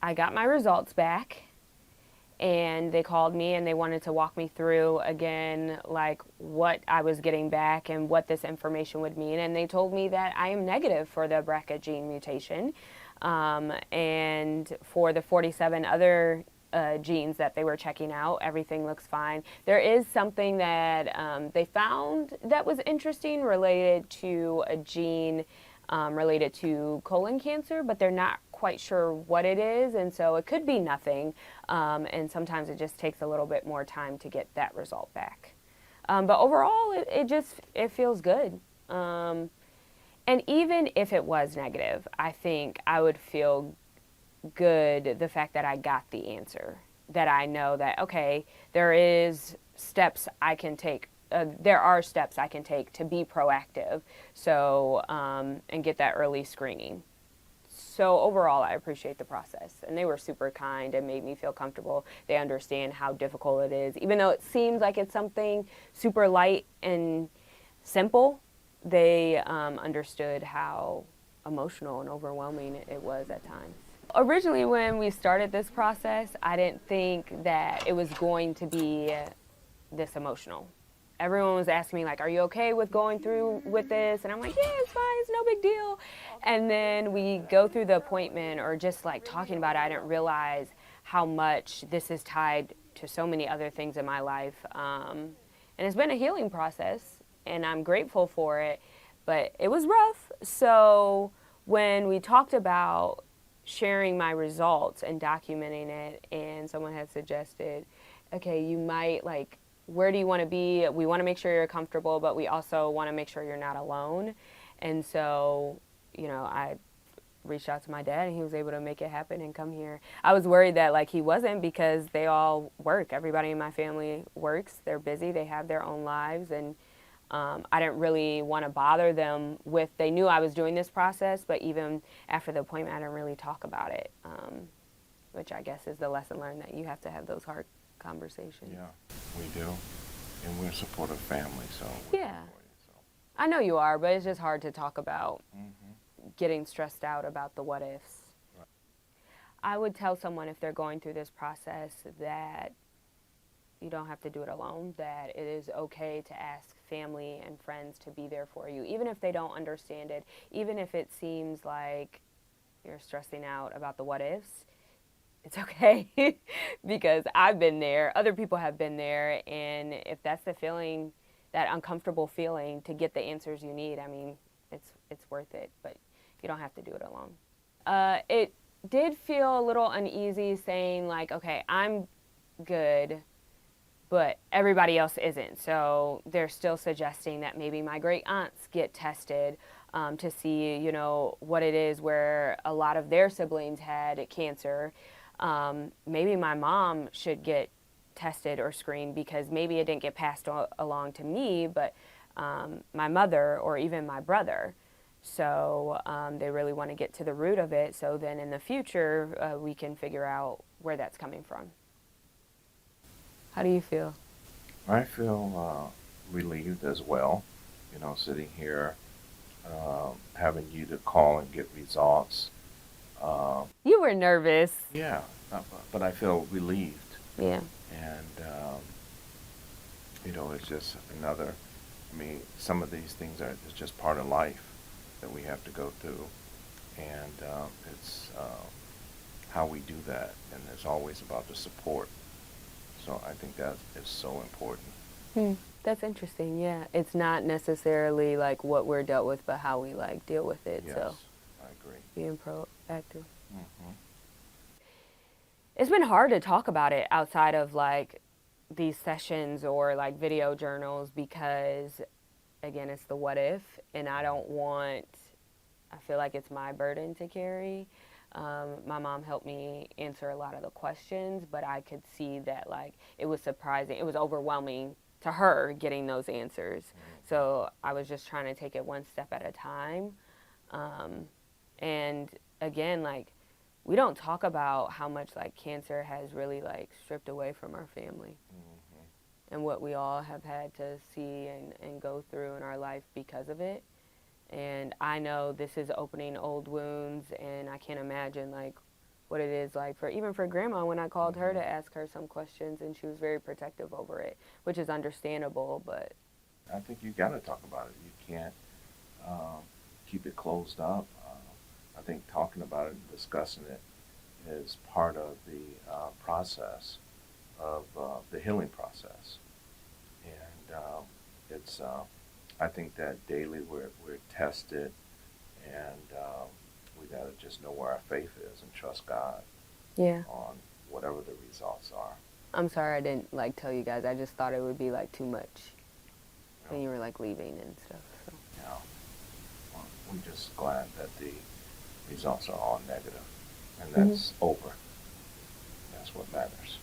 I got my results back, and they called me and they wanted to walk me through again, like what I was getting back and what this information would mean. And they told me that I am negative for the BRCA gene mutation, and for the 47 other genes that they were checking out, everything looks fine. There is something that they found that was interesting related to a gene related to colon cancer, but they're not quite sure what it is, and so it could be nothing, and sometimes it just takes a little bit more time to get that result back. But overall, it feels good. And even if it was negative, I think I would feel good the fact that I got the answer, that I know that, okay, there is steps I can take. There are steps I can take to be proactive, so and get that early screening. So overall, I appreciate the process, and they were super kind and made me feel comfortable. They understand how difficult it is, even though it seems like it's something super light and simple. They understood how emotional and overwhelming it was at times. Originally, when we started this process, I didn't think that it was going to be this emotional. Everyone was asking me, like, are you okay with going through with this? And I'm like, yeah, it's fine, it's no big deal. And then we go through the appointment, or just like talking about it, I didn't realize how much this is tied to so many other things in my life. And it's been a healing process, and I'm grateful for it, but it was rough. So when we talked about sharing my results and documenting it, and someone had suggested, okay, you might, like, where do you want to be? We want to make sure you're comfortable, but we also want to make sure you're not alone. And so, I reached out to my dad, and he was able to make it happen and come here. I was worried that, like, he wasn't, because they all work. Everybody in my family works. They're busy. They have their own lives. And I didn't really want to bother them with, they knew I was doing this process, but even after the appointment, I didn't really talk about it, which I guess is the lesson learned, that you have to have those hard conversations. Yeah, we do. And we're a supportive family, so we're Yeah. here for you, so. I know you are, but it's just hard to talk about Mm-hmm. getting stressed out about the what ifs. Right. I would tell someone, if they're going through this process, that you don't have to do it alone, that it is okay to ask family and friends to be there for you, even if they don't understand it, even if it seems like you're stressing out about the what ifs. It's okay, because I've been there, other people have been there, and if that's the feeling, that uncomfortable feeling to get the answers you need, I mean, it's worth it, but you don't have to do it alone. It did feel a little uneasy saying, like, okay, I'm good, but everybody else isn't. So they're still suggesting that maybe my great aunts get tested, to see, what it is, where a lot of their siblings had cancer. Maybe my mom should get tested or screened, because maybe it didn't get passed along to me, but my mother or even my brother. So they really want to get to the root of it, so then in the future we can figure out where that's coming from. How do you feel? I feel relieved as well, sitting here, having you to call and get results. You were nervous. Yeah, but I feel relieved. Yeah. And, it's just another, some of these things is just part of life that we have to go through. And it's how we do that. And it's always about the support. So I think that is so important. That's interesting, yeah. It's not necessarily like what we're dealt with, but how we deal with it. Yes, So I agree. being proactive. Mm-hmm. It's been hard to talk about it outside of these sessions or video journals, because again, it's the what if, and I feel like it's my burden to carry. My mom helped me answer a lot of the questions, but I could see that it was surprising, it was overwhelming to her getting those answers. So I was just trying to take it one step at a time. And again, we don't talk about how much cancer has really stripped away from our family, and what we all have had to see and go through in our life because of it. And I know this is opening old wounds, and I can't imagine what it is like for even for grandma when I called her Hmm. to ask her some questions, and she was very protective over it, which is understandable, but I think you got to talk about it. You can't um, keep it closed up. I think talking about it and discussing it is part of the process of the healing process. And it's I think that daily we're tested, and we got to just know where our faith is and trust God yeah. on whatever the results are. I'm sorry I didn't like tell you guys. I just thought it would be like too much You know, when you were like leaving and stuff. So. you know, we're just glad that the results are all negative, and Hmm. that's over. That's what matters.